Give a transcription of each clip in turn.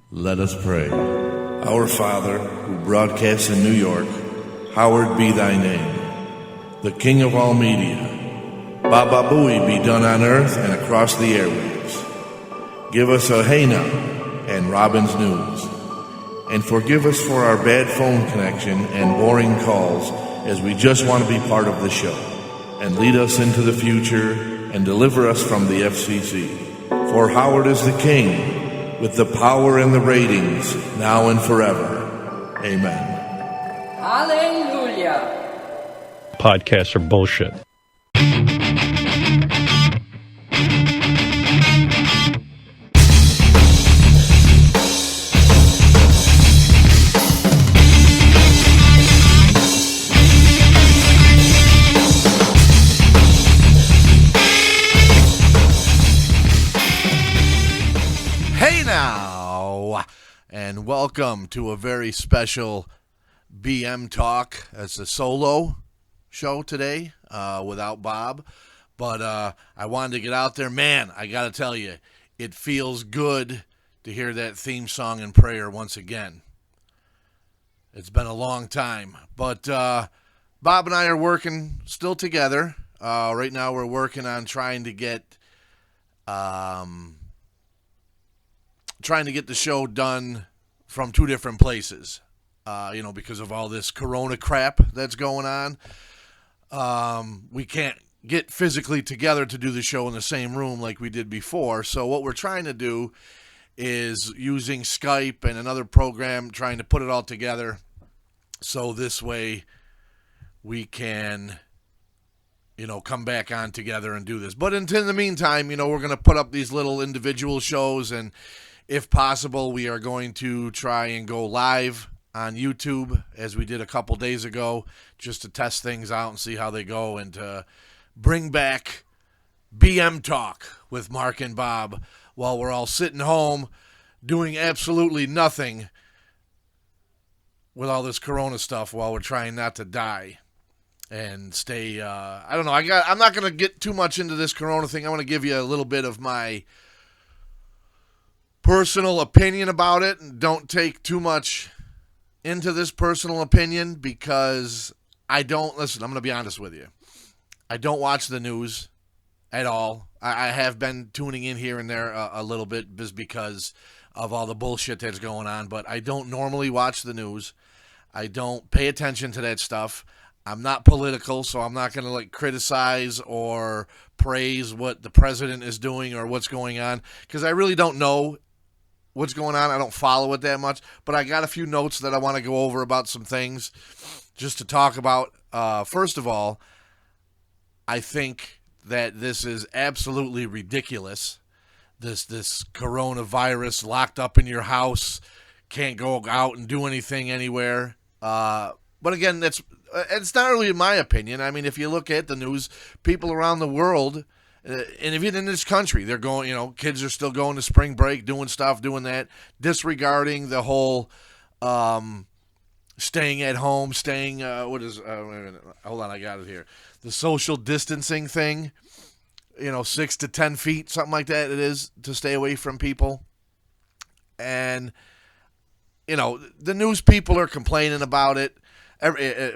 Let us pray. Our Father, who broadcasts in New York, hallowed be thy name. The King of all media, Baba Booey be done on earth and across the airwaves. Give us a hey now and Robin's News. And forgive us for our bad phone connection and boring calls, as we just want to be part of the show. And lead us into the future and deliver us from the FCC. For Howard is the King, with the power and the ratings, now and forever. Amen. Hallelujah. Podcasts are bullshit. And welcome to a very special BM Talk. It's a solo show today without Bob. But I wanted to get out there. Man, I got to tell you, it feels good to hear that theme song and prayer once again. It's been a long time. But Bob and I are working still together. Right now we're working on trying to get the show done from two different places, because of all this corona crap that's going on. We can't get physically together to do the show in the same room like we did before. So what we're trying to do is using Skype and another program, trying to put it all together so this way we can, come back on together and do this. But in the meantime, we're going to put up these little individual shows, and if possible, we are going to try and go live on YouTube, as we did a couple days ago, just to test things out and see how they go, and to bring back BM Talk with Mark and Bob while we're all sitting home doing absolutely nothing with all this corona stuff, while we're trying not to die and stay, I don't know, I'm not going to get too much into this corona thing. I want to give you a little bit of my personal opinion about it, and don't take too much into this personal opinion, because I'm going to be honest with you. I don't watch the news at all. I have been tuning in here and there a little bit just because of all the bullshit that's going on, but I don't normally watch the news. I don't pay attention to that stuff. I'm not political, so I'm not going to criticize or praise what the president is doing or what's going on, because I really don't know what's going on. I don't follow it that much, but I got a few notes that I want to go over about some things just to talk about. First of all, I think that this is absolutely ridiculous. This coronavirus, locked up in your house, can't go out and do anything anywhere. But again, it's not really my opinion. I mean, if you look at the news, people around the world, and even in this country, they're going, kids are still going to spring break, doing stuff, doing that, disregarding the whole staying at home, hold on, I got it here. The social distancing thing, 6 to 10 feet, something like that it is, to stay away from people. And, the news people are complaining about it.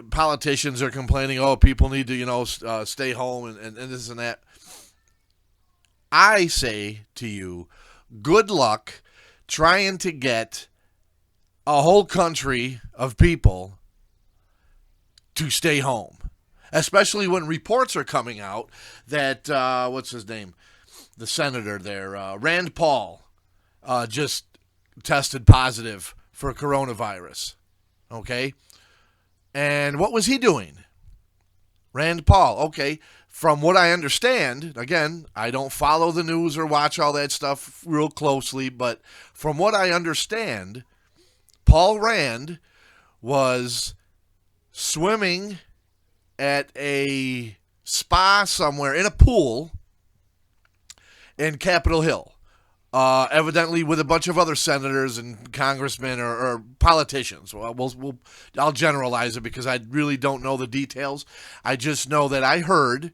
Politicians are complaining, people need to, stay home and this and that. I say to you, good luck trying to get a whole country of people to stay home, especially when reports are coming out that, what's his name? The senator there, Rand Paul, just tested positive for coronavirus. Okay? And what was he doing? Rand Paul, okay. From what I understand, again, I don't follow the news or watch all that stuff real closely, but from what I understand, Paul Rand was swimming at a spa somewhere in a pool in Capitol Hill, evidently with a bunch of other senators and congressmen or politicians. Well, I'll generalize it because I really don't know the details. I just know that I heard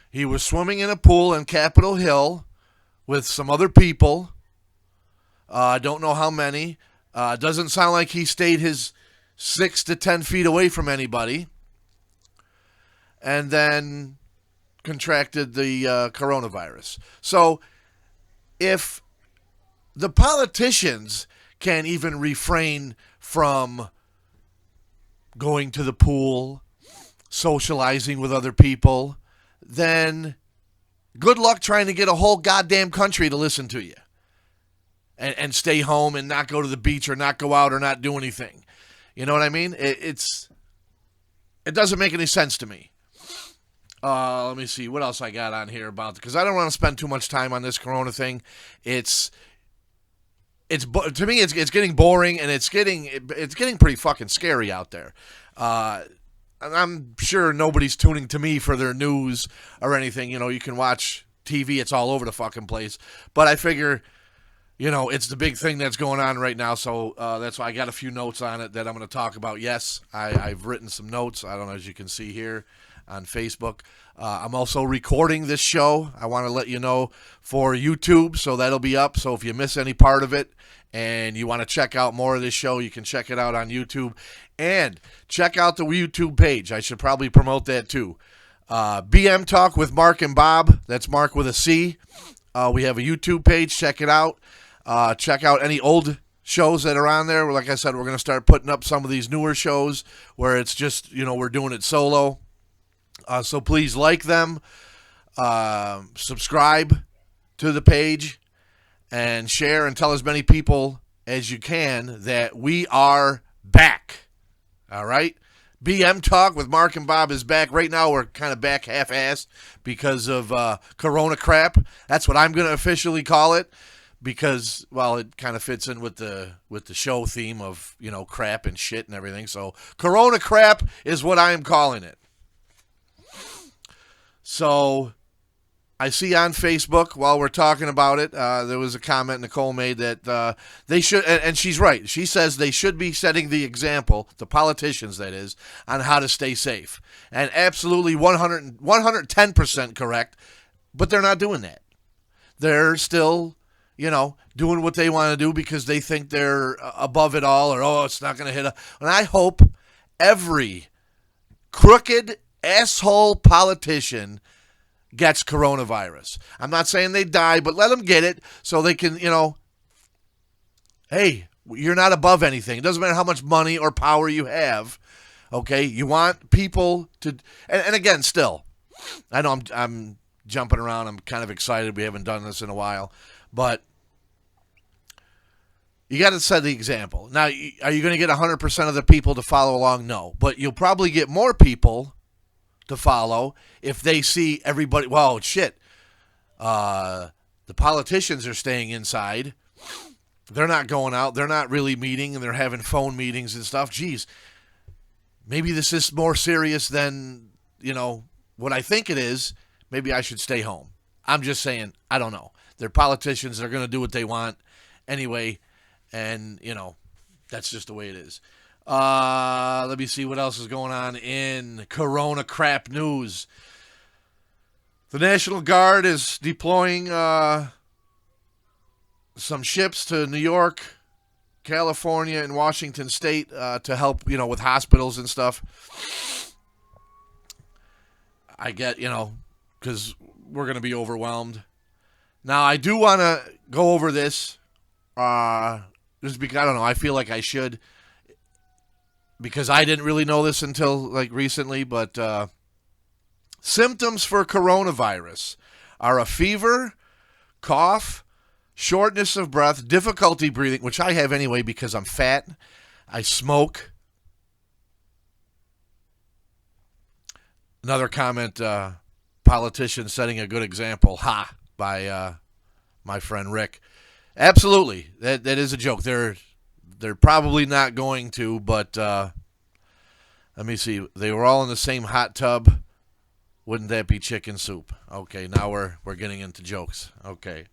he was swimming in a pool in Capitol Hill with some other people, Don't know how many. Doesn't sound like he stayed his 6 to 10 feet away from anybody. And then contracted the coronavirus. So if the politicians can't even refrain from going to the pool, socializing with other people, then good luck trying to get a whole goddamn country to listen to you and stay home and not go to the beach or not go out or not do anything. You know what I mean? It doesn't make any sense to me. Let me see what else I got on here about, because I don't want to spend too much time on this corona thing. It's to me it's getting boring, and it's getting pretty fucking scary out there. I'm sure nobody's tuning to me for their news or anything. You know, you can watch TV; it's all over the fucking place. But I figure, you know, it's the big thing that's going on right now. So that's why I got a few notes on it that I'm going to talk about. Yes, I've written some notes. I don't know, as you can see here on Facebook. I'm also recording this show. I want to let you know for YouTube, so that'll be up. So if you miss any part of it and you want to check out more of this show, you can check it out on YouTube. And check out the YouTube page. I should probably promote that too. BM Talk with Marc and Bob. That's Marc with a C. We have a YouTube page. Check it out. Check out any old shows that are on there. Like I said, we're going to start putting up some of these newer shows where it's just, you know, we're doing it solo. So please like them, subscribe to the page, and share and tell as many people as you can that we are back. All right? BM Talk with Marc and Bob is back. Right now we're kind of back half-assed because of corona crap. That's what I'm going to officially call it, because, well, it kind of fits in with the show theme of, you know, crap and shit and everything. So corona crap is what I am calling it. So I see on Facebook, while we're talking about it, there was a comment Nicole made that they should, and she's right. She says they should be setting the example, the politicians that is, on how to stay safe. And absolutely 110% correct, but they're not doing that. They're still, you know, doing what they want to do because they think they're above it all, or, oh, it's not going to hit. And I hope every crooked asshole politician gets coronavirus. I'm not saying they die, but let them get it so they can, you know, hey, you're not above anything. It doesn't matter how much money or power you have. Okay, you want people to, and again, still, I know I'm jumping around. I'm kind of excited. We haven't done this in a while, but you got to set the example. Now, are you going to get 100% of the people to follow along? No, but you'll probably get more people to follow if they see everybody. Well, shit, the politicians are staying inside. They're not going out. They're not really meeting, and they're having phone meetings and stuff. Geez, maybe this is more serious than, you know, what I think it is. Maybe I should stay home. I'm just saying, I don't know. They're politicians. They're going to do what they want anyway, and, you know, that's just the way it is. Let me see what else is going on in corona crap news. The National Guard is deploying some ships to New York, California, and Washington State to help, you know, with hospitals and stuff. I get, you know, because we're going to be overwhelmed. Now, I do want to go over this just because, I don't know, I feel like I should, because I didn't really know this until like recently, but symptoms for coronavirus are a fever, cough, shortness of breath, difficulty breathing, which I have anyway because I'm fat, I smoke. Another comment, politician setting a good example, by my friend Rick. Absolutely, that is a joke. They're probably not going to, but let me see. They were all in the same hot tub. Wouldn't that be chicken soup? Okay, now we're getting into jokes. Okay.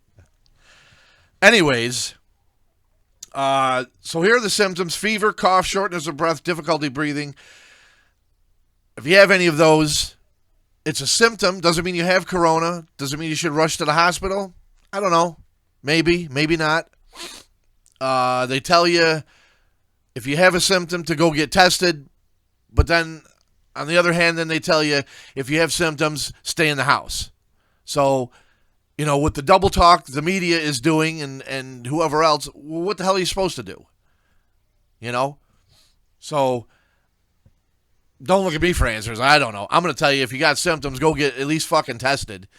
Anyways, so here are the symptoms: fever, cough, shortness of breath, difficulty breathing. If you have any of those, it's a symptom. Doesn't mean you have corona. Doesn't mean you should rush to the hospital. I don't know. Maybe, maybe not. They tell you if you have a symptom to go get tested, but then on the other hand, then they tell you if you have symptoms, stay in the house. So, with the double talk the media is doing and whoever else, what the hell are you supposed to do? So don't look at me for answers. I don't know. I'm going to tell you, if you got symptoms, go get at least fucking tested.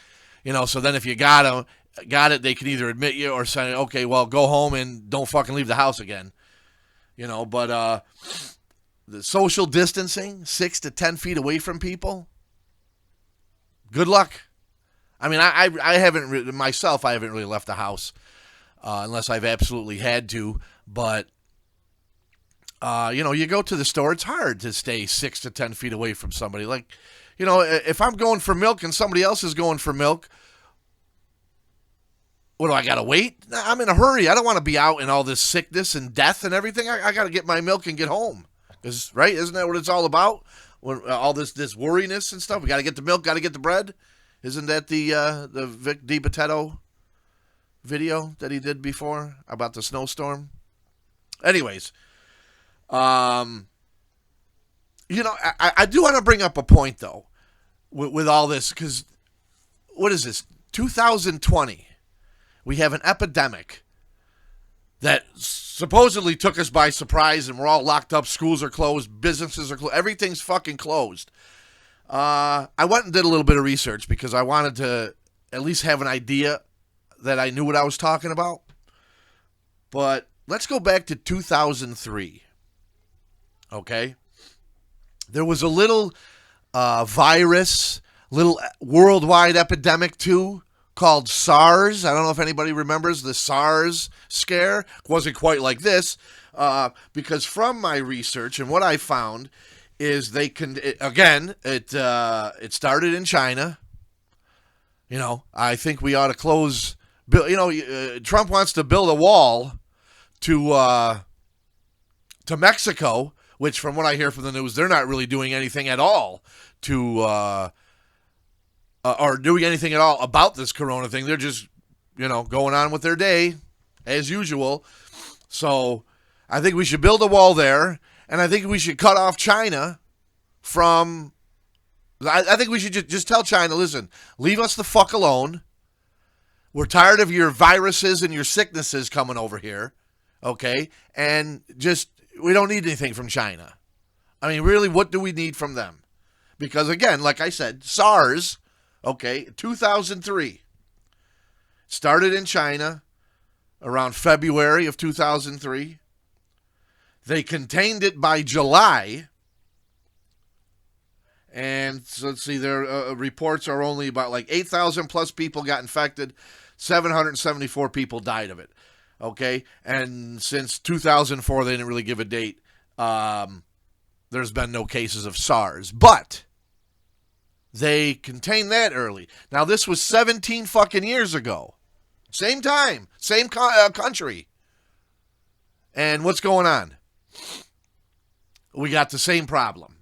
So then if you got it, they can either admit you or say, okay, well, go home and don't fucking leave the house again. But the social distancing, 6 to 10 feet away from people, good luck. I mean, I haven't really left the house unless I've absolutely had to. But, you go to the store, it's hard to stay 6 to 10 feet away from somebody. Like, if I'm going for milk and somebody else is going for milk, what do I got to wait? I'm in a hurry. I don't want to be out in all this sickness and death and everything. I got to get my milk and get home. Right? Isn't that what it's all about? When, all this worriness and stuff. We got to get the milk, got to get the bread. Isn't that the Vic DiBitetto video that he did before about the snowstorm? Anyways, I do want to bring up a point, though, with all this, because what is this? 2020. We have an epidemic that supposedly took us by surprise, and we're all locked up. Schools are closed. Businesses are closed. Everything's fucking closed. I went and did a little bit of research because I wanted to at least have an idea that I knew what I was talking about. But let's go back to 2003. Okay? There was a little virus, little worldwide epidemic too, called SARS. I don't know if anybody remembers the SARS scare. It wasn't quite like this, because from my research and what I found is it started in China. I think we ought to close. Trump wants to build a wall to Mexico, which, from what I hear from the news, they're not really doing anything at all to. Or doing anything at all about this corona thing. They're just, going on with their day as usual. So I think we should build a wall there, and I think we should cut off China from... I think we should just tell China, listen, leave us the fuck alone. We're tired of your viruses and your sicknesses coming over here, okay? And we don't need anything from China. I mean, really, what do we need from them? Because, again, like I said, SARS... Okay, 2003. Started in China around February of 2003. They contained it by July. And so let's see, their reports are only about like 8,000 plus people got infected. 774 people died of it. Okay, and since 2004, they didn't really give a date. There's been no cases of SARS. But... they contained that early. Now, this was 17 fucking years ago. Same time. Same country. And what's going on? We got the same problem.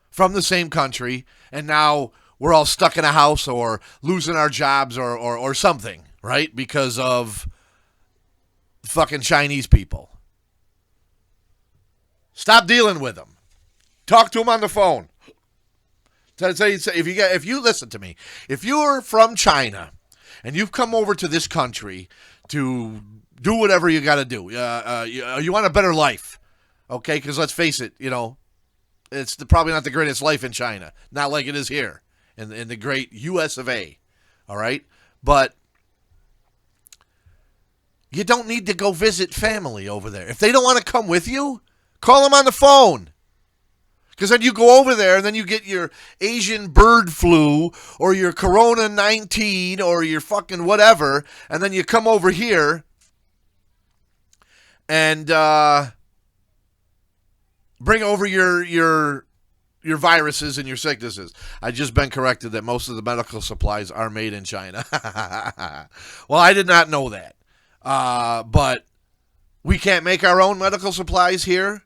From the same country. And now we're all stuck in a house or losing our jobs or something. Right? Because of fucking Chinese people. Stop dealing with them. Talk to them on the phone. If you listen to me, if you're from China and you've come over to this country to do whatever you got to do, you want a better life, okay? Because let's face it, it's probably not the greatest life in China, not like it is here in the great U.S. of A. All right, but you don't need to go visit family over there. If they don't want to come with you, call them on the phone. Because then you go over there and then you get your Asian bird flu or your Corona 19 or your fucking whatever. And then you come over here and bring over your viruses and your sicknesses. I've just been corrected that most of the medical supplies are made in China. Well, I did not know that. But we can't make our own medical supplies here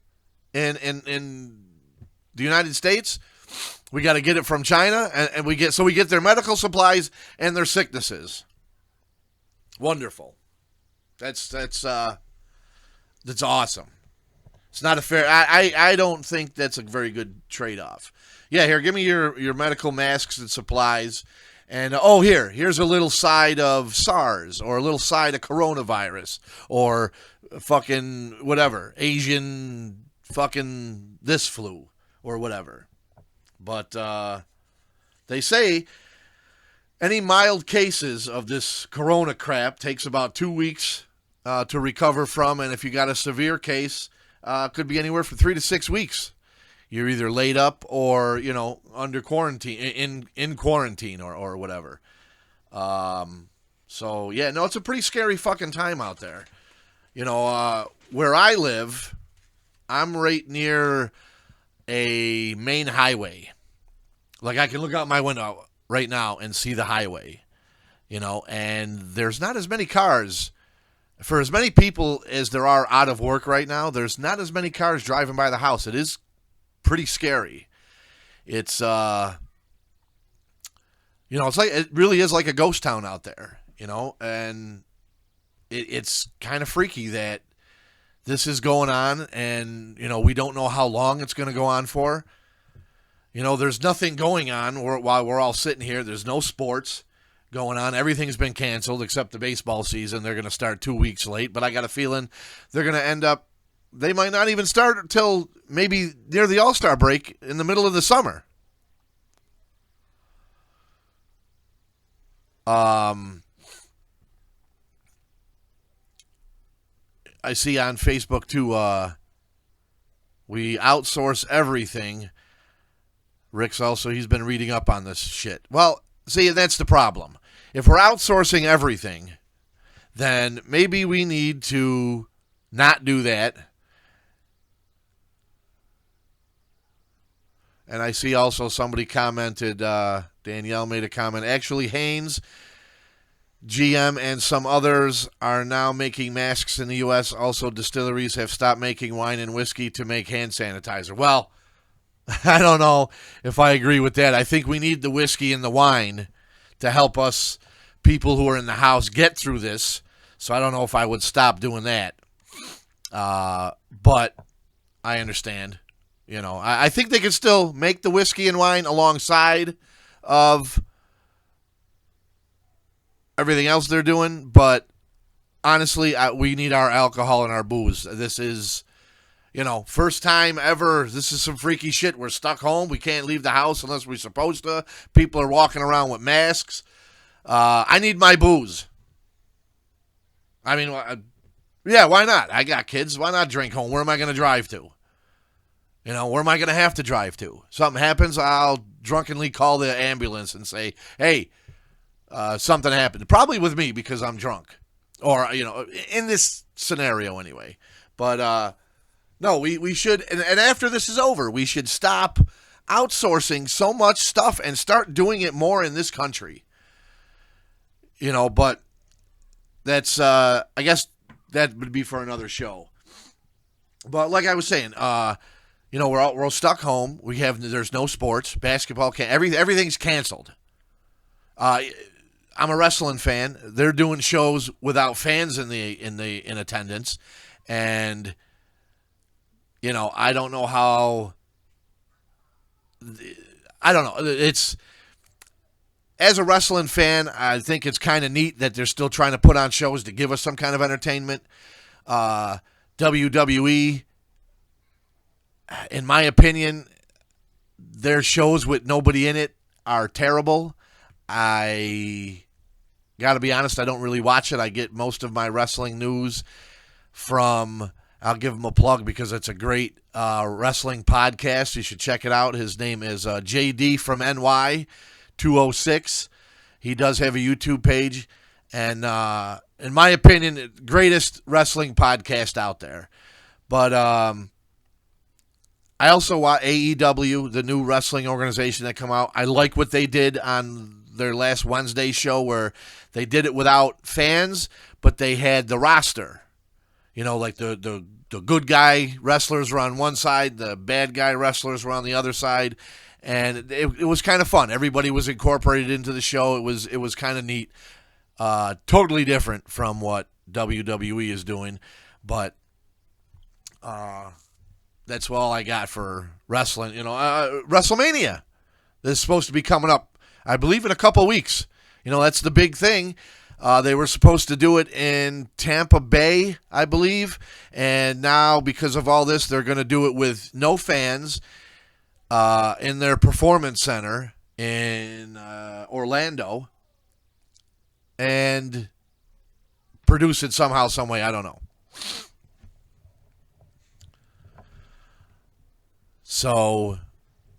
in the United States. We got to get it from China, and we get their medical supplies and their sicknesses. Wonderful. That's That's awesome. It's not a fair. I don't think that's a very good trade-off. Yeah, here, give me your medical masks and supplies. And, here's a little side of SARS or a little side of coronavirus or fucking whatever, Asian fucking this flu or whatever. But they say any mild cases of this corona crap takes about 2 weeks to recover from. And if you got a severe case, could be anywhere from 3 to 6 weeks. You're either laid up or, under quarantine, in quarantine or whatever. So, yeah, no, it's a pretty scary fucking time out there. Where I live, I'm right near a main highway. Like, I can look out my window right now and see the highway, and there's not as many cars. For as many people as there are out of work right now, there's not as many cars driving by the house. It is pretty scary. It's it's like, it really is like a ghost town out there, and it's kind of freaky that this is going on, and we don't know how long it's going to go on for. There's nothing going on while we're all sitting here. There's no sports going on. Everything's been canceled except the baseball season. They're going to start 2 weeks late, but I got a feeling they're going to end up. They might not even start until maybe near the All-Star break in the middle of the summer. I see on Facebook, too, we outsource everything. Rick's he's been reading up on this shit. Well, see, that's the problem. If we're outsourcing everything, then maybe we need to not do that. And I see also somebody commented, Danielle made a comment, actually Haynes, GM, and some others are now making masks in the U.S. Also, distilleries have stopped making wine and whiskey to make hand sanitizer. Well, I don't know if I agree with that. I think we need the whiskey and the wine to help us, people who are in the house, get through this. So I don't know if I would stop doing that. But I understand. I think they can still make the whiskey and wine alongside of everything else they're doing. But honestly, we need our alcohol and our booze. This is, first time ever. This is some freaky shit. We're stuck home. We can't leave the house unless we're supposed to. People are walking around with masks. I need my booze. I mean, yeah, why not? I got kids. Why not drink home? Where am I going to drive to? Where am I going to have to drive to? Something happens, I'll drunkenly call the ambulance and say, hey, something happened. Probably with me because I'm drunk. Or, in this scenario anyway. But, no, we should, and after this is over, we should stop outsourcing so much stuff and start doing it more in this country. But that's, I guess that would be for another show. But like I was saying, we're all stuck home. There's no sports, basketball, everything's canceled. I'm a wrestling fan. They're doing shows without fans in attendance, and I don't know how. I don't know. It's, as a wrestling fan, I think it's kind of neat that they're still trying to put on shows to give us some kind of entertainment. WWE, in my opinion, their shows with nobody in it are terrible. I got to be honest, I don't really watch it. I get most of my wrestling news from, I'll give him a plug because it's a great wrestling podcast. You should check it out. His name is JD from NY 206. He does have a YouTube page. And in my opinion, greatest wrestling podcast out there. But I also watch AEW, the new wrestling organization that come out. I like what they did on their last Wednesday show where they did it without fans, but they had the roster. Like the good guy wrestlers were on one side, the bad guy wrestlers were on the other side, and it was kind of fun. Everybody was incorporated into the show. It was kind of neat. Totally different from what WWE is doing, but That's all I got for wrestling. WrestleMania is supposed to be coming up, I believe, in a couple weeks. That's the big thing. They were supposed to do it in Tampa Bay, I believe, and now because of all this, they're going to do it with no fans in their performance center in Orlando and produce it somehow, some way. I don't know. So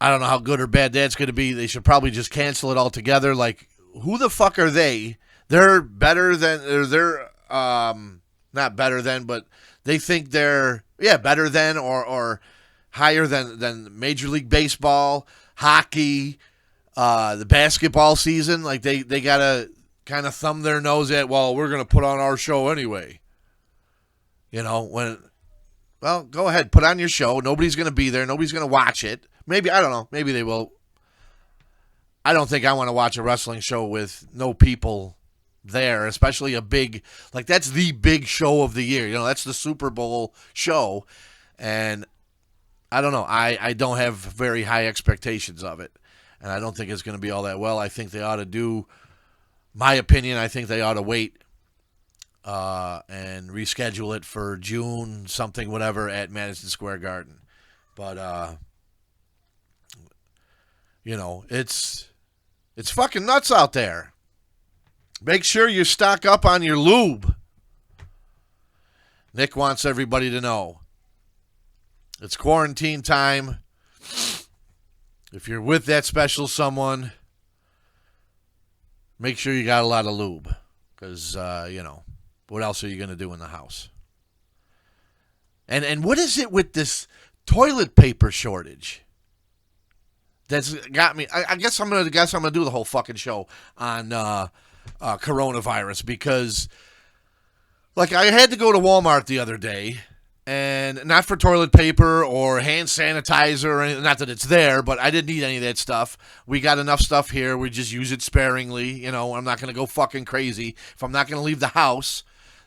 I don't know how good or bad that's going to be. They should probably just cancel it altogether. Like, who the fuck are they? They're better than, or they're not better than, but they think they're better than or higher than Major League Baseball, hockey, the basketball season. Like they gotta kind of thumb their nose at, well, we're gonna put on our show anyway. Well, go ahead, put on your show. Nobody's gonna be there. Nobody's gonna watch it. Maybe, I don't know. Maybe they will. I don't think I want to watch a wrestling show with no people there, especially a big, like, that's the big show of the year. That's the Super Bowl show. And I don't know. I don't have very high expectations of it. And I don't think it's going to be all that well. I think they ought to do, my opinion, I think they ought to wait and reschedule it for June, something, whatever, at Madison Square Garden. But, it's fucking nuts out there. Make sure you stock up on your lube. Nick wants everybody to know. It's quarantine time. If you're with that special someone, make sure you got a lot of lube. Because, what else are you going to do in the house? And what is it with this toilet paper shortage? That's got me. I guess I'm gonna do the whole fucking show on coronavirus, because, like, I had to go to Walmart the other day, and not for toilet paper or hand sanitizer or anything. Not that it's there, but I didn't need any of that stuff. We got enough stuff here. We just use it sparingly. I'm not gonna go fucking crazy. If I'm not gonna leave the house,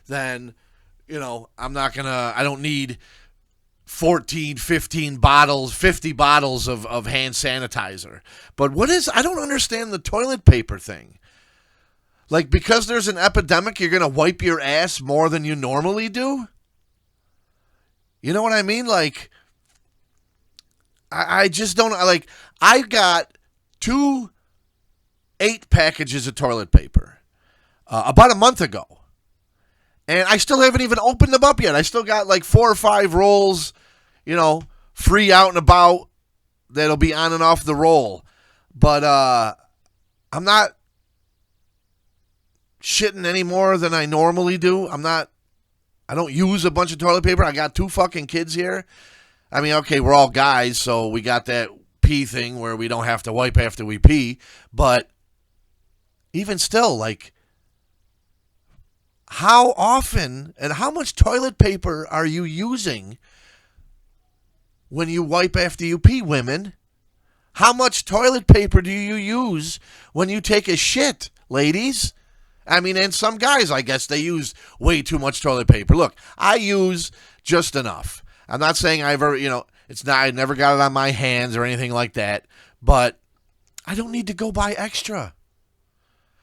then I don't need 14, 15 bottles, 50 bottles of hand sanitizer. But I don't understand the toilet paper thing. Like, because there's an epidemic, you're going to wipe your ass more than you normally do? You know what I mean? Like, I just don't, like, I got 2 8 packages of toilet paper about a month ago. And I still haven't even opened them up yet. I still got like 4 or 5 rolls, free out and about that'll be on and off the roll. But I'm not shitting any more than I normally do. I don't use a bunch of toilet paper. I got 2 fucking kids here. I mean, okay, we're all guys, so we got that pee thing where we don't have to wipe after we pee. But even still, like, how often and how much toilet paper are you using when you wipe after you pee, women? How much toilet paper do you use when you take a shit, ladies? I mean, and some guys, I guess, they use way too much toilet paper. Look, I use just enough. I'm not saying I never got it on my hands or anything like that, but I don't need to go buy extra.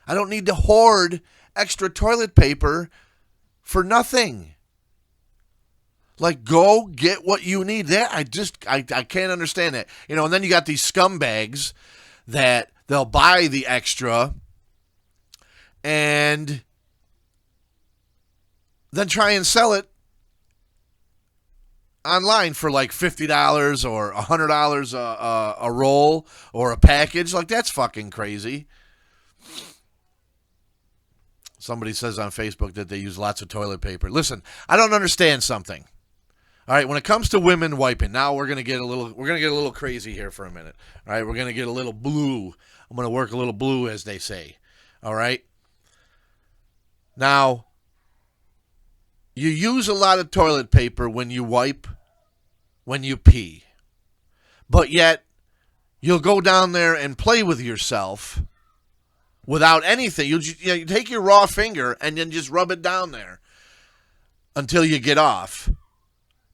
I don't need to hoard extra toilet paper for nothing. Like, go get what you need. I can't understand that. And then you got these scumbags that they'll buy the extra and then try and sell it online for like $50 or $100 a roll or a package. Like, that's fucking crazy. Somebody says on Facebook that they use lots of toilet paper. Listen, I don't understand something. All right, when it comes to women wiping, now we're gonna get a little crazy here for a minute. All right, we're gonna get a little blue. I'm gonna work a little blue, as they say. All right. Now, you use a lot of toilet paper when you wipe, when you pee, but yet you'll go down there and play with yourself without anything. You take your raw finger and then just rub it down there until you get off.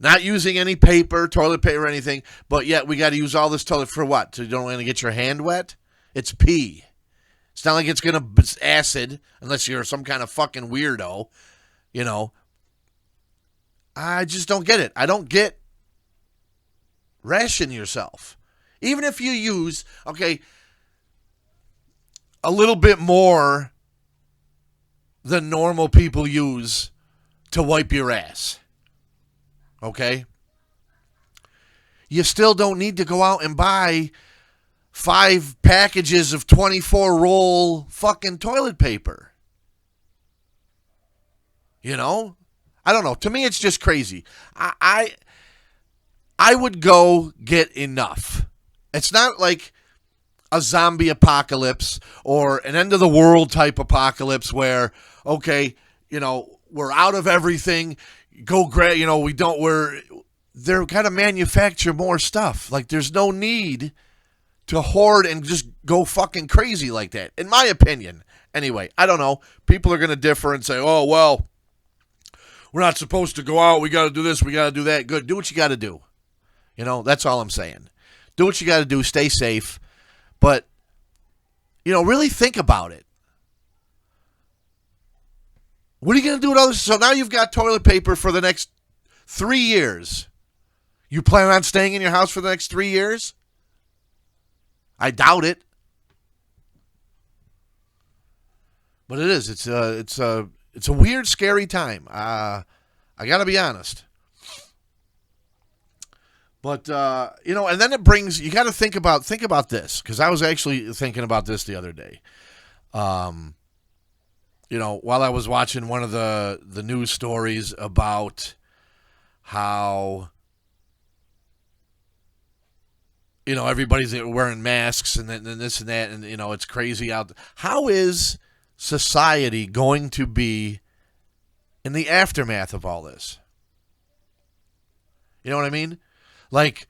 Not using any paper, toilet paper, or anything, but yet we got to use all this toilet for what? So you don't want to get your hand wet? It's pee. It's not like it's going to acid, unless you're some kind of fucking weirdo, you know. I just don't get it. I don't get ration yourself. Even if you use, okay, a little bit more than normal people use to wipe your ass. Okay? You still don't need to go out and buy 5 packages of 24 roll fucking toilet paper. You know? I don't know. To me, it's just crazy. I would go get enough. It's not like a zombie apocalypse or an end of the world type apocalypse where, okay, you know, we're out of everything. Go grab, you know, they're got to manufacture more stuff. Like, there's no need to hoard and just go fucking crazy like that, in my opinion. Anyway, I don't know. People are going to differ and say, oh, well, we're not supposed to go out. We got to do this. We got to do that. Good. Do what you got to do. You know, that's all I'm saying. Do what you got to do. Stay safe. But, you know, really think about it. What are you going to do with others? So now you've got toilet paper for the next 3 years. You plan on staying in your house for the next 3 years? I doubt it. But it is. It's a weird, scary time. I got to be honest. But, you know, and then it brings, you got to think about this, because I was actually thinking about this the other day. You know, while I was watching one of the news stories about how, you know, everybody's wearing masks and then this and that, and, you know, it's crazy out there. How is society going to be in the aftermath of all this? You know what I mean? Like,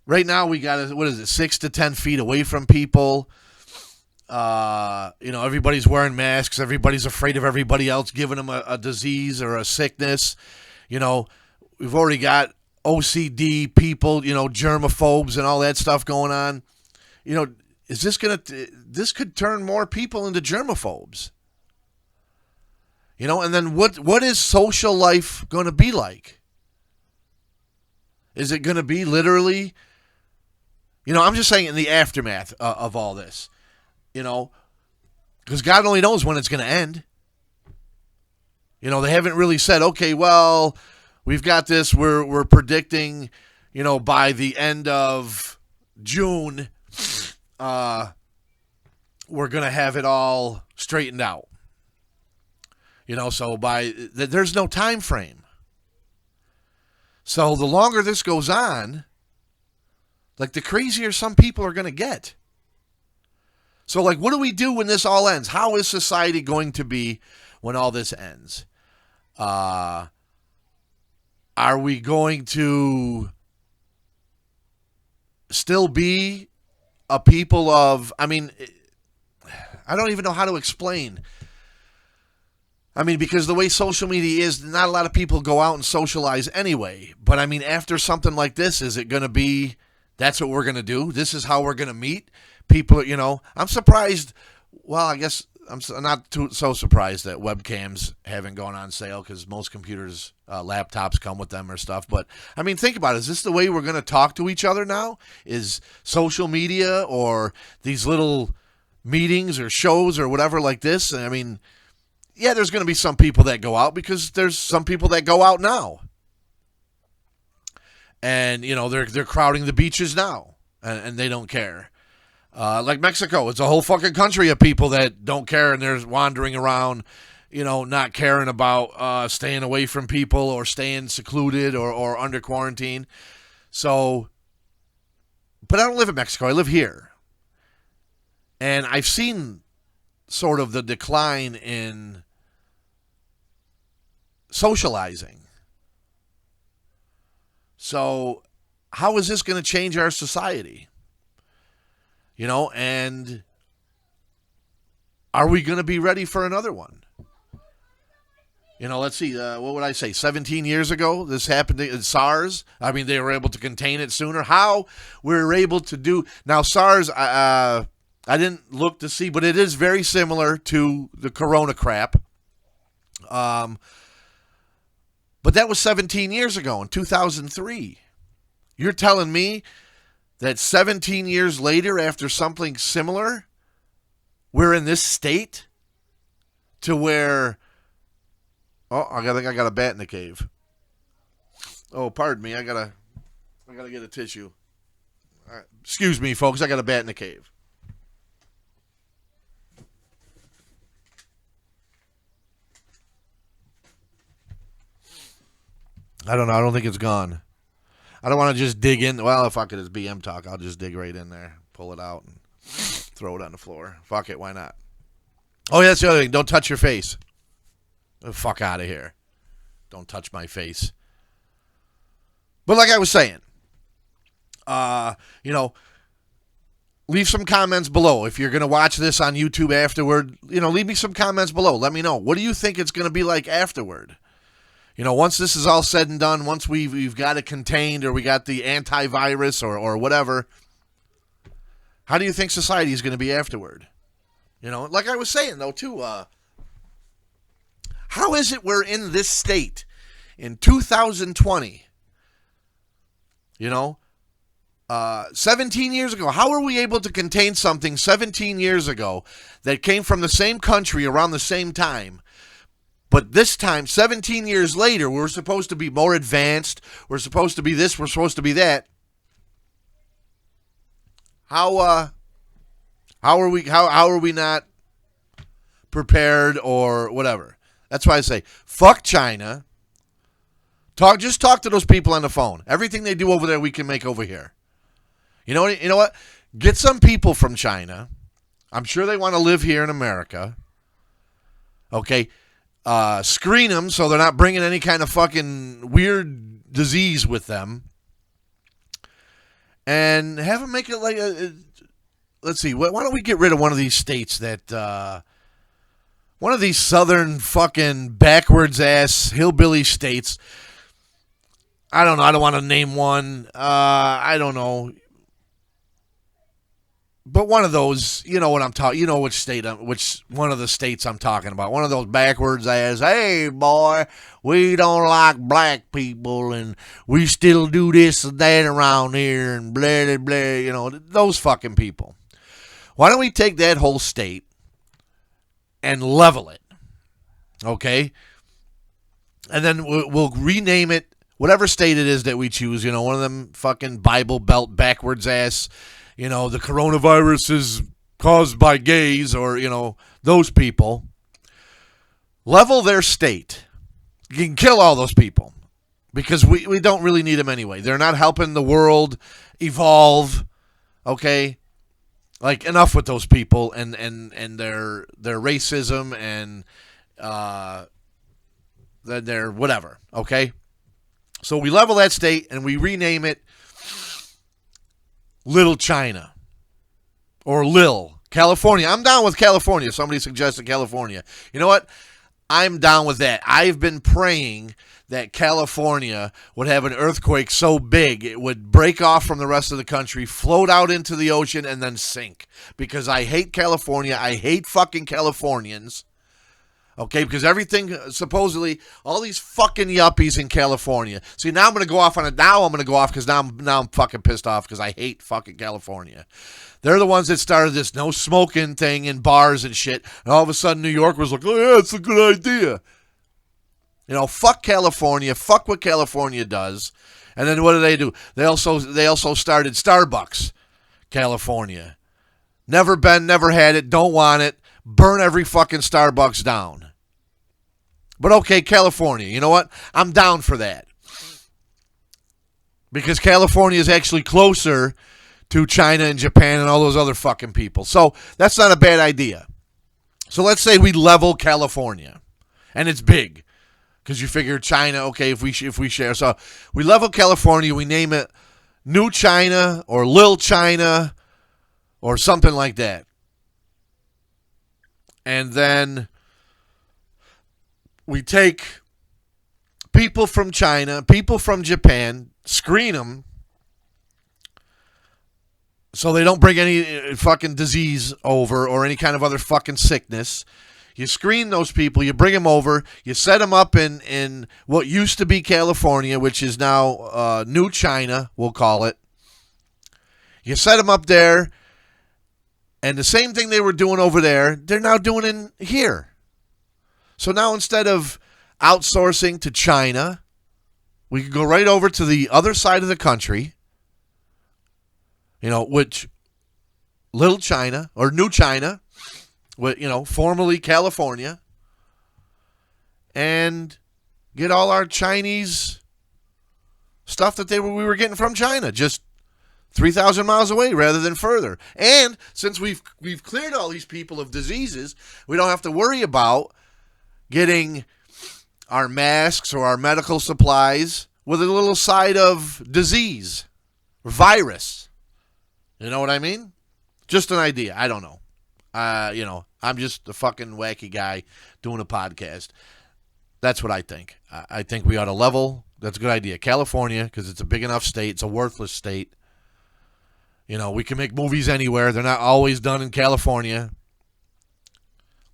right now we got, 6 to 10 feet away from people. You know, everybody's wearing masks. Everybody's afraid of everybody else giving them a disease or a sickness. You know, we've already got OCD people, you know, germaphobes and all that stuff going on. You know, is this this could turn more people into germaphobes. You know, and then what is social life going to be like? Is it going to be literally, you know, I'm just saying in the aftermath of all this, you know, because God only knows when it's going to end. You know, they haven't really said, okay, well, we've got this, we're predicting, you know, by the end of June, we're going to have it all straightened out. You know, so there's no time frame. So the longer this goes on, like, the crazier some people are going to get. So, like, what do we do when this all ends? How is society going to be when all this ends? Are we going to still be a people of, I mean, I don't even know how to explain. I mean, because the way social media is, not a lot of people go out and socialize anyway. But, I mean, after something like this, is it going to be, that's what we're going to do? This is how we're going to meet people, you know? I'm surprised, well, I guess I'm not so surprised that webcams haven't gone on sale, because most computers, laptops come with them or stuff. But, I mean, think about it. Is this the way we're going to talk to each other now? Is social media or these little meetings or shows or whatever like this? I mean, yeah, there's going to be some people that go out, because there's some people that go out now. And, you know, they're crowding the beaches now, and they don't care. Like Mexico, it's a whole fucking country of people that don't care, and they're wandering around, you know, not caring about staying away from people or staying secluded or under quarantine. So, but I don't live in Mexico. I live here. And I've seen sort of the decline in socializing. So how is this going to change our society? You know, and are we going to be ready for another one? Let's see, what would I say, 17 years ago this happened in SARS? I mean, they were able to contain it sooner. How we were able to do... Now, SARS, I didn't look to see, but it is very similar to the corona crap. But that was 17 years ago, in 2003. You're telling me that 17 years later, after something similar, we're in this state to where... Oh, I think I got a bat in the cave. Oh, pardon me. I gotta get a tissue. Excuse me, folks. I got a bat in the cave. I don't know. I don't think it's gone. I don't want to just dig in. Well, if I could just BM talk, I'll just dig right in there, pull it out, and throw it on the floor. Fuck it. Why not? Oh, yeah, that's the other thing. Don't touch your face. The fuck out of here. Don't touch my face. But like I was saying, leave some comments below. If you're going to watch this on YouTube afterward, leave me some comments below. Let me know. What do you think it's going to be like afterward? Once this is all said and done, once we've got it contained or we got the antivirus or whatever, how do you think society is going to be afterward? Like I was saying, though, too, how is it we're in this state in 2020? 17 years ago, how were we able to contain something 17 years ago that came from the same country around the same time? But this time, 17 years later, we're supposed to be more advanced. We're supposed to be this. We're supposed to be that. How are we not prepared or whatever? That's why I say, fuck China. Just talk to those people on the phone. Everything they do over there, we can make over here. You know what? Get some people from China. I'm sure they want to live here in America. Okay. Screen them so they're not bringing any kind of fucking weird disease with them. And have them make it like let's see. Why don't we get rid of one of these states that... one of these southern fucking backwards ass hillbilly states. I don't know. I don't want to name one. I don't know. But one of those, you know what I'm talking. You know which one of the states I'm talking about. One of those backwards ass. Hey boy, we don't like black people, and we still do this and that around here, and blah blah blah. Those fucking people. Why don't we take that whole state and level it, okay? And then we'll rename it whatever state it is that we choose. One of them fucking Bible Belt backwards ass. The coronavirus is caused by gays or, those people. Level their state. You can kill all those people because we don't really need them anyway. They're not helping the world evolve, okay? Like, enough with those people and their racism and their whatever, okay? So we level that state and we rename it Little China or Lil California. I'm down with California. Somebody suggested California. You know what? I'm down with that. I've been praying that California would have an earthquake so big it would break off from the rest of the country, float out into the ocean, and then sink. Because I hate California. I hate fucking Californians. Okay, because everything, supposedly, all these fucking yuppies in California. See, now I'm going to go off on it. Now I'm going to go off because now I'm fucking pissed off because I hate fucking California. They're the ones that started this no smoking thing in bars and shit. And all of a sudden, New York was like, oh, yeah, it's a good idea. Fuck California. Fuck what California does. And then what do? They also started Starbucks, California. Never been, never had it, don't want it. Burn every fucking Starbucks down. But okay, California, you know what? I'm down for that. Because California is actually closer to China and Japan and all those other fucking people. So that's not a bad idea. So let's say we level California. And it's big. Because you figure China, okay, if we share. So we level California, we name it New China or Lil China or something like that. And then we take people from China, people from Japan, screen them so they don't bring any fucking disease over or any kind of other fucking sickness. You screen those people, you bring them over, you set them up in what used to be California, which is now New China, we'll call it. You set them up there, and the same thing they were doing over there, they're now doing in here. So now instead of outsourcing to China, we could go right over to the other side of the country, which Little China or New China, formerly California, and get all our Chinese stuff that we were getting from China, just 3,000 miles away rather than further. And since we've cleared all these people of diseases, we don't have to worry about getting our masks or our medical supplies with a little side of disease, virus. You know what I mean? Just an idea. I don't know. I'm just a fucking wacky guy doing a podcast. That's what I think. I think we ought to level. That's a good idea. California, because it's a big enough state. It's a worthless state. We can make movies anywhere. They're not always done in California.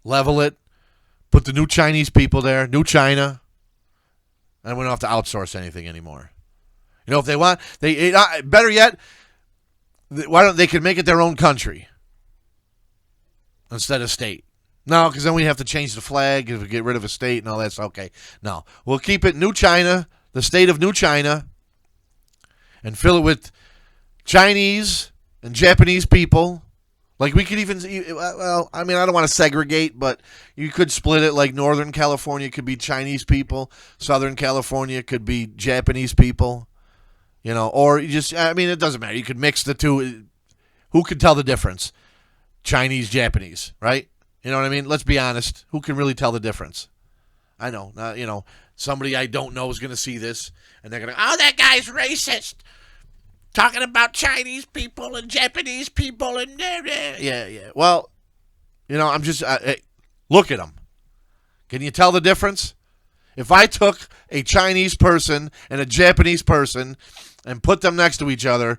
Level it. Put the new Chinese people there. New China. And we don't have to outsource anything anymore. If they want, better yet, why don't they could make it their own country instead of state? No, because then we have to change the flag, get rid of a state and all that. Okay, no, we'll keep it New China, the state of New China, and fill it with Chinese and Japanese people. Like we could even, I don't want to segregate, but you could split it. Like Northern California could be Chinese people, Southern California could be Japanese people. Or you just, it doesn't matter. You could mix the two. Who could tell the difference? Chinese, Japanese, right? You know what I mean? Let's be honest. Who can really tell the difference? I know. Somebody I don't know is going to see this, and they're going to, that guy's racist. Talking about Chinese people and Japanese people and yeah. Well, I'm just, hey, look at them. Can you tell the difference? If I took a Chinese person and a Japanese person and put them next to each other,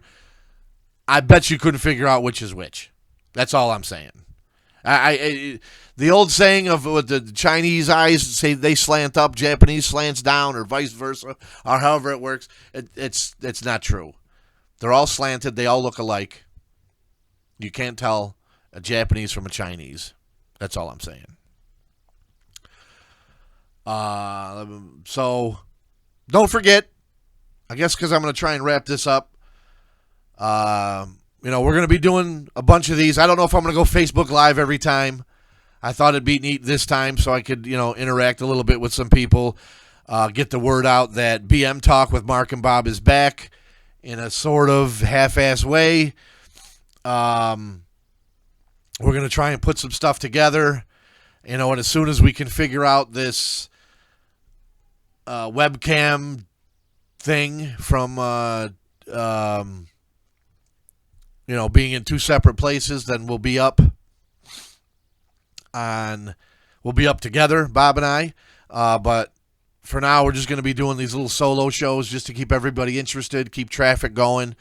I bet you couldn't figure out which is which. That's all I'm saying. The old saying of what the Chinese eyes say they slant up, Japanese slants down, or vice versa, or however it works, it's not true. They're all slanted. They all look alike. You can't tell a Japanese from a Chinese. That's all I'm saying. So don't forget, I guess because I'm going to try and wrap this up. We're going to be doing a bunch of these. I don't know if I'm going to go Facebook Live every time. I thought it'd be neat this time so I could, interact a little bit with some people, get the word out that BM Talk with Mark and Bob is back in a sort of half-ass way. We're going to try and put some stuff together, and as soon as we can figure out this webcam thing from, being in two separate places, then we'll be up together, Bob and I. But for now, we're just going to be doing these little solo shows just to keep everybody interested, keep traffic going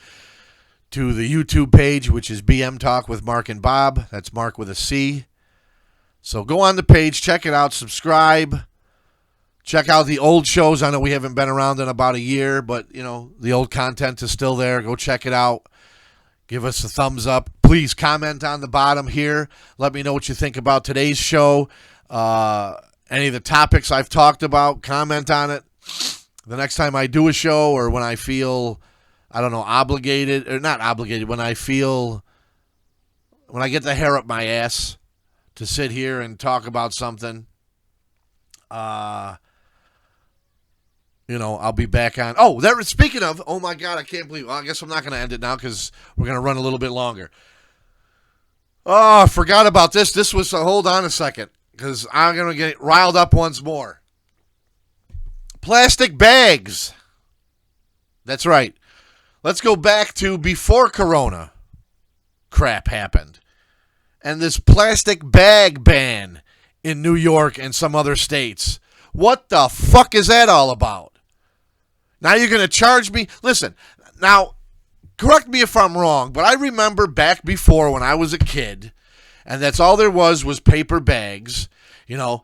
to the YouTube page, which is BM Talk with Mark and Bob. That's Mark with a C. So go on the page, check it out, subscribe. Check out the old shows. I know we haven't been around in about a year, but, the old content is still there. Go check it out. Give us a thumbs up. Please comment on the bottom here. Let me know what you think about today's show. Any of the topics I've talked about, comment on it. The next time I do a show or when I feel, obligated, or not obligated, when I get the hair up my ass to sit here and talk about something, I'll be back on. Speaking of, oh my God, I can't believe, I guess I'm not going to end it now because we're going to run a little bit longer. Oh, I forgot about this. Hold on a second, because I'm going to get riled up once more. Plastic bags. That's right. Let's go back to before Corona crap happened. And this plastic bag ban in New York and some other states What the fuck is that all about? Now you're going to charge me? Listen, now, correct me if I'm wrong, but I remember back before when I was a kid, and that's all there was paper bags. You know,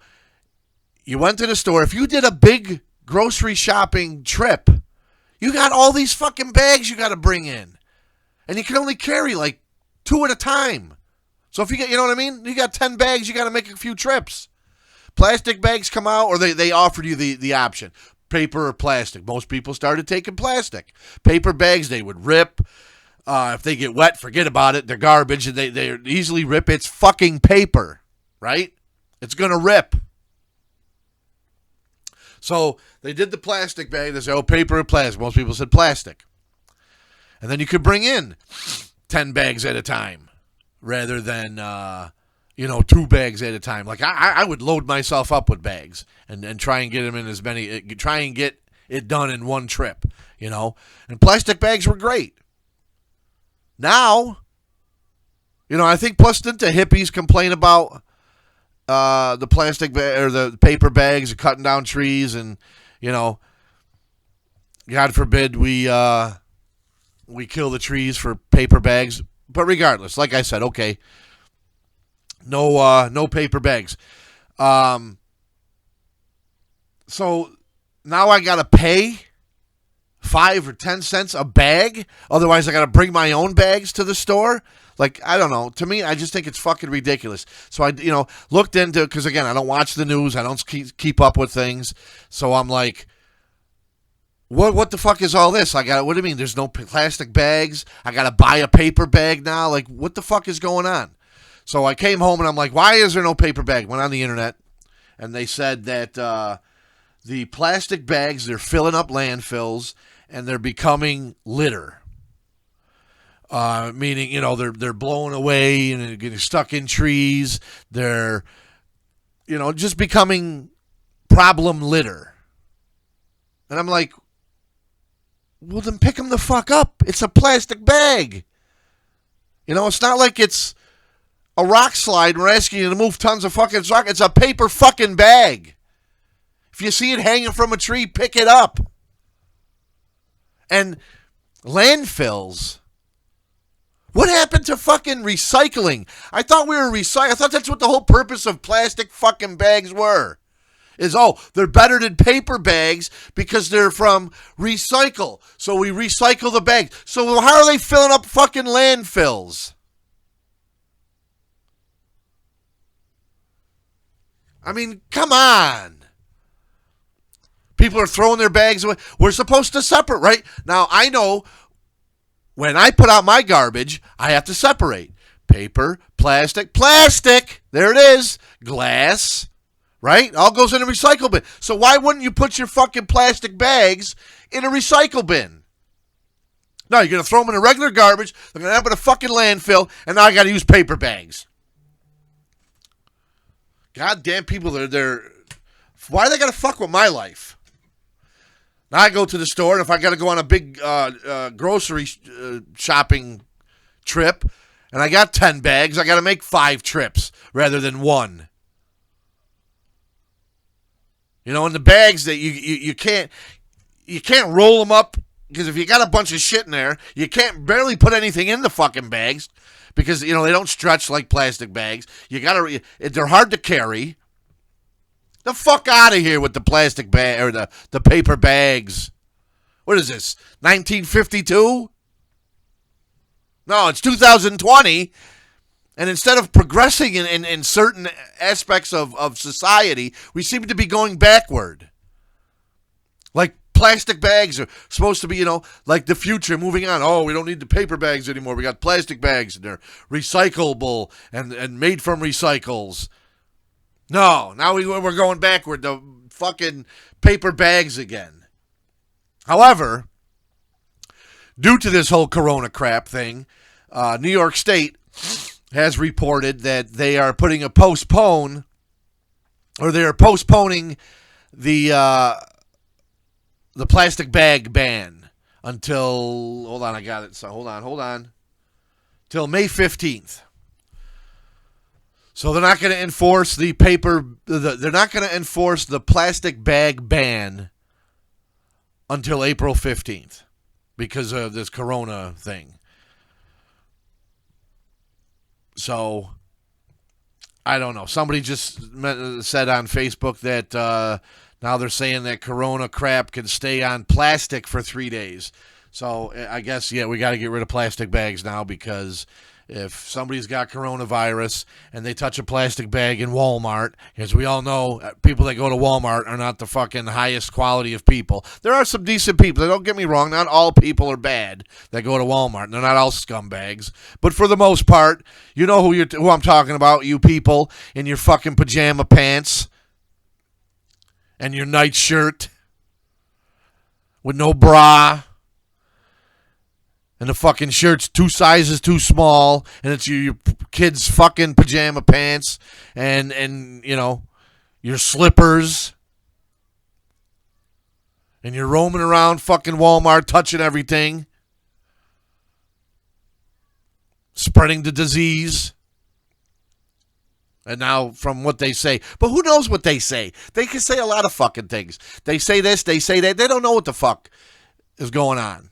you went to the store. If you did a big grocery shopping trip, you got all these fucking bags you got to bring in. And you can only carry like 2 at a time. So if you get, you know what I mean? You got 10 bags, you got to make a few trips. Plastic bags come out, or they offered you the option. Paper or plastic. Most people started taking plastic. Paper bags, they would rip. If they get wet, forget about it. They're garbage. And they easily rip. It's fucking paper, right? It's going to rip. So they did the plastic bag. They said, paper or plastic. Most people said plastic. And then you could bring in 10 bags at a time rather than, 2 bags at a time. Like I would load myself up with bags and try and get them in as many, try and get it done in one trip, And plastic bags were great. Now, I think plus didn't the hippies complain about the plastic or the paper bags and cutting down trees and, God forbid we kill the trees for paper bags. But regardless, like I said, okay, no paper bags. So now I got to pay 5 or 10 cents a bag. Otherwise, I got to bring my own bags to the store. Like, I don't know. To me, I just think it's fucking ridiculous. So I, looked into it because, again, I don't watch the news. I don't keep up with things. So I'm like, what the fuck is all this? What do you mean? There's no plastic bags? I got to buy a paper bag now? Like, what the fuck is going on? So I came home and I'm like, why is there no paper bag? Went on the internet and they said that the plastic bags, they're filling up landfills and they're becoming litter. Meaning, they're blowing away and they're getting stuck in trees. They're, just becoming problem litter. And I'm like, well, then pick them the fuck up. It's a plastic bag. It's not like it's a rock slide. We're asking you to move tons of fucking rock. It's a paper fucking bag. If you see it hanging from a tree, pick it up. And landfills. What happened to fucking recycling? I thought we were recycling. I thought that's what the whole purpose of plastic fucking bags were. Is, they're better than paper bags because they're from recycle. So we recycle the bags. So how are they filling up fucking landfills? I mean, come on. People are throwing their bags away. We're supposed to separate, right? Now, I know when I put out my garbage, I have to separate. Paper, plastic. There it is. Glass. Right? All goes in a recycle bin. So why wouldn't you put your fucking plastic bags in a recycle bin? No, you're going to throw them in a regular garbage. They're going to end up in a fucking landfill. And now I got to use paper bags. Goddamn people, they're why do they got to fuck with my life? Now I go to the store, and if I got to go on a big grocery shopping trip, and I got 10 bags, I got to make 5 trips rather than 1. And the bags that you can't roll them up because if you got a bunch of shit in there, you can't barely put anything in the fucking bags because they don't stretch like plastic bags. They're hard to carry. The fuck out of here with the plastic bag or the paper bags. What is this? 1952? No, it's 2020. And instead of progressing in certain aspects of society, we seem to be going backward. Like plastic bags are supposed to be, like the future, moving on. Oh, we don't need the paper bags anymore. We got plastic bags, and they're recyclable and made from recycles. No, now we're going backward to fucking paper bags again. However, due to this whole corona crap thing, New York State has reported that they are postponing the plastic bag ban until hold on, I got it. So hold on. Till May 15th. So they're not going to enforce the paper. They're not going to enforce the plastic bag ban until April 15th because of this corona thing. So I don't know. Somebody just said on Facebook that now they're saying that corona crap can stay on plastic for 3 days. So I guess, yeah, we got to get rid of plastic bags now, because if somebody's got coronavirus and they touch a plastic bag in Walmart, as we all know, people that go to Walmart are not the fucking highest quality of people. There are some decent people. Don't get me wrong. Not all people are bad that go to Walmart. They're not all scumbags. But for the most part, you know who I'm talking about, you people in your fucking pajama pants and your night shirt with no bra. And the fucking shirt's 2 sizes too small, and it's your kid's fucking pajama pants, and you know, your slippers, and you're roaming around fucking Walmart touching everything, spreading the disease. And now, from what they say, but who knows what they say? They can say a lot of fucking things. They say this, they say that. They don't know what the fuck is going on.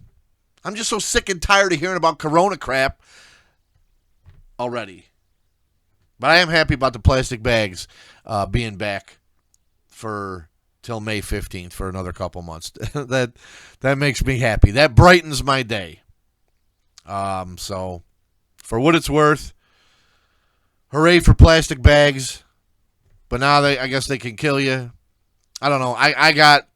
I'm just so sick and tired of hearing about corona crap already. But I am happy about the plastic bags being back for till May 15th for another couple months. that makes me happy. That brightens my day. So for what it's worth, hooray for plastic bags. But now I guess they can kill you. I don't know. I got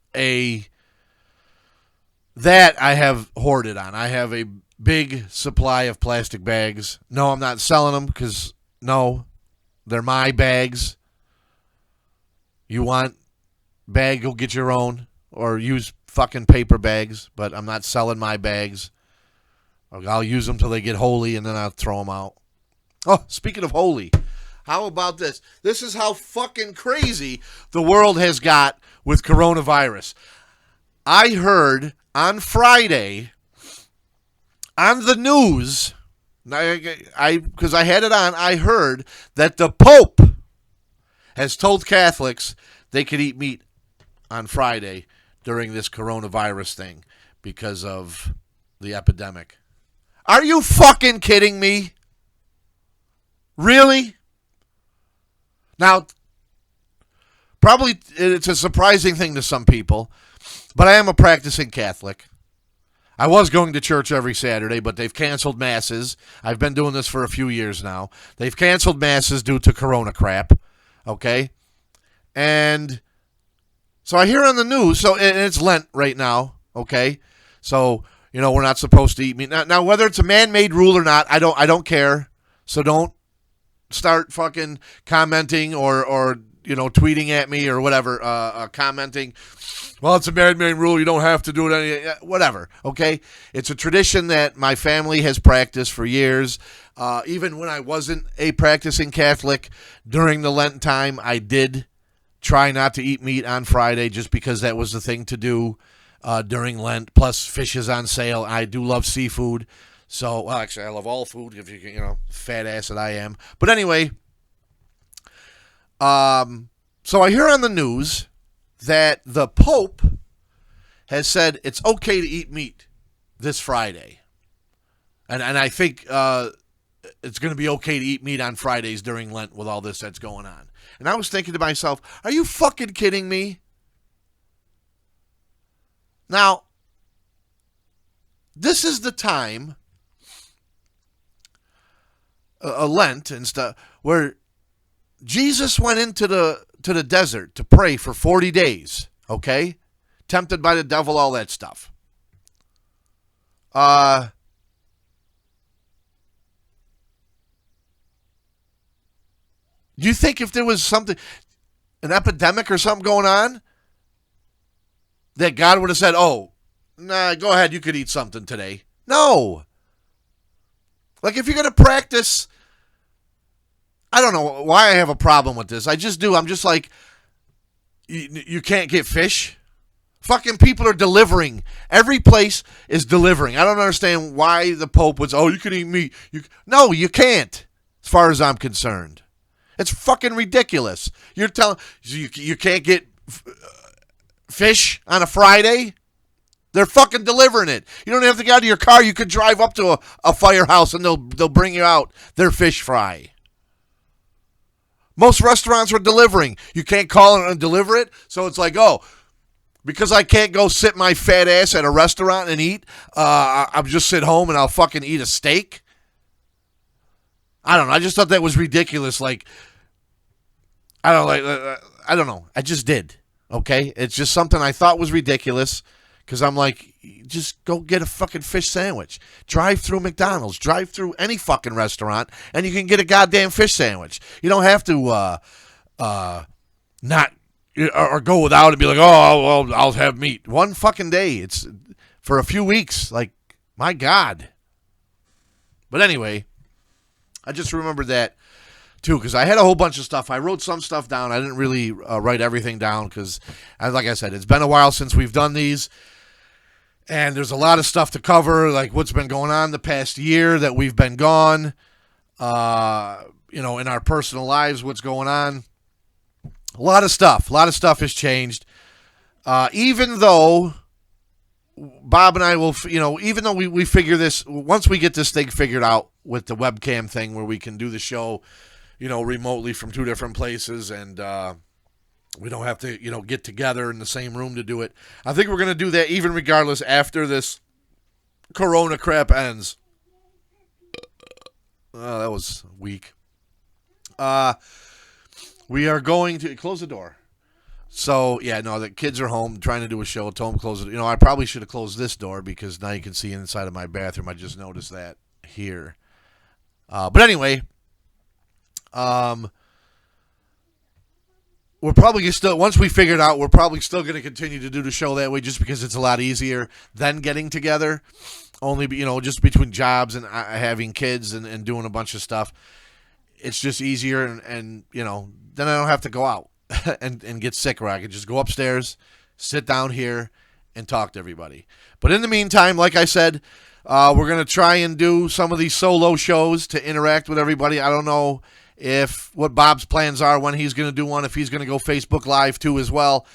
that I have hoarded on. I have a big supply of plastic bags. No, I'm not selling them because, no, they're my bags. You want bag, go get your own, or use fucking paper bags, but I'm not selling my bags. I'll use them till they get holy, and then I'll throw them out. Oh, speaking of holy, how about this? This is how fucking crazy the world has got with coronavirus. I heard on Friday on the news, because I had it on, I heard that the Pope has told Catholics they could eat meat on Friday during this coronavirus thing because of the epidemic. Are you fucking kidding me? Really? Now, probably it's a surprising thing to some people, but I am a practicing Catholic. I was going to church every Saturday, but they've canceled masses. I've been doing this for a few years now. They've canceled masses due to corona crap, okay? And so I hear on the news, and it's Lent right now, okay? So, you know, we're not supposed to eat meat. Now whether it's a man-made rule or not, I don't care. So don't start fucking commenting or you know, tweeting at me or whatever, commenting. Well, it's a man-made rule. You don't have to do it. Whatever, okay? It's a tradition that my family has practiced for years. Even when I wasn't a practicing Catholic, during the Lent time, I did try not to eat meat on Friday just because that was the thing to do during Lent. Plus, fish is on sale. I do love seafood. So, well, actually, I love all food, if you can, you know, fat ass that I am. But anyway, so I hear on the news that the Pope has said it's okay to eat meat this Friday. And I think it's going to be okay to eat meat on Fridays during Lent with all this that's going on. And I was thinking to myself, are you fucking kidding me? Now, this is the time, Lent and stuff, where Jesus went into the desert to pray for 40 days, okay? Tempted by the devil, all that stuff. Do you think if there was something, an epidemic or something going on, that God would have said, oh, nah, go ahead, you could eat something today? No. Like, if you're going to practice, I don't know why I have a problem with this. I just do. I'm just like, you can't get fish? Fucking people are delivering. Every place is delivering. I don't understand why the Pope was, oh, you can eat meat. No, you can't, as far as I'm concerned. It's fucking ridiculous. You're telling you can't get fish on a Friday? They're fucking delivering it. You don't have to get out of your car. You could drive up to a firehouse and they'll bring you out their fish fry. Most restaurants are delivering. You can't call it and deliver it. So it's like, oh, because I can't go sit my fat ass at a restaurant and eat, I'll just sit home and I'll fucking eat a steak. I don't know. I just thought that was ridiculous. Like, I don't know. I just did. Okay? It's just something I thought was ridiculous because I'm like, just go get a fucking fish sandwich. Drive through McDonald's. Drive through any fucking restaurant and you can get a goddamn fish sandwich. You don't have to not or go without and be like, oh, well, I'll have meat. One fucking day. It's for a few weeks. Like, my God. But anyway, I just remembered that too because I had a whole bunch of stuff. I wrote some stuff down. I didn't really write everything down because, like I said, it's been a while since we've done these. And there's a lot of stuff to cover, like what's been going on the past year that we've been gone, in our personal lives, what's going on. A lot of stuff has changed. Even though Bob and I will, even though we figure this, once we get this thing figured out with the webcam thing where we can do the show, remotely from two different places and we don't have to, get together in the same room to do it. I think we're going to do that even regardless after this Corona crap ends. Oh, that was weak. We are going to close the door. So, yeah, no, the kids are home trying to do a show. Told them to close it. I probably should have closed this door because now you can see inside of my bathroom. I just noticed that here. But anyway, we're probably still, once we figure it out, we're probably still going to continue to do the show that way just because it's a lot easier than getting together. Only, just between jobs and having kids and doing a bunch of stuff. It's just easier and then I don't have to go out and get sick where I can just go upstairs, sit down here, and talk to everybody. But in the meantime, like I said, we're going to try and do some of these solo shows to interact with everybody. I don't know what Bob's plans are when he's going to do one, if he's going to go Facebook Live too as well.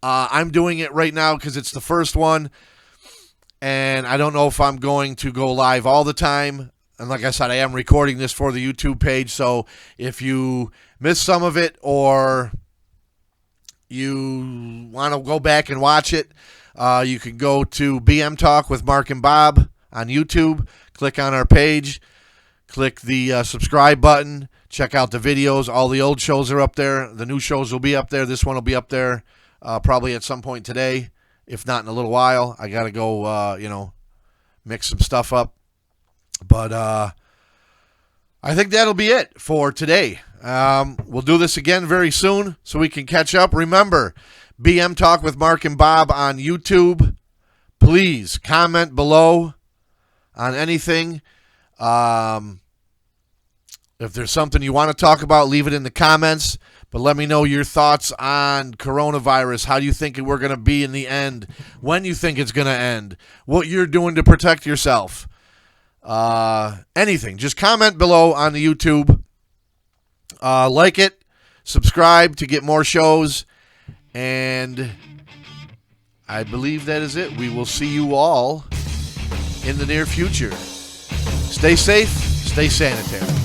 I'm doing it right now because it's the first one, and I don't know if I'm going to go live all the time. And like I said, I am recording this for the YouTube page, so if you miss some of it or you want to go back and watch it, you can go to BM Talk with Mark and Bob on YouTube, click on our page, click the subscribe button, check out the videos. All the old shows are up there. The new shows will be up there. This one will be up there probably at some point today, if not in a little while. I got to go, mix some stuff up. But I think that'll be it for today. We'll do this again very soon so we can catch up. Remember, BM Talk with Mark and Bob on YouTube. Please comment below on anything. If there's something you want to talk about, leave it in the comments. But let me know your thoughts on coronavirus. How do you think we're going to be in the end? When you think it's going to end? What you're doing to protect yourself? Anything. Just comment below on the YouTube. Like it. Subscribe to get more shows. And I believe that is it. We will see you all in the near future. Stay safe. Stay sanitary.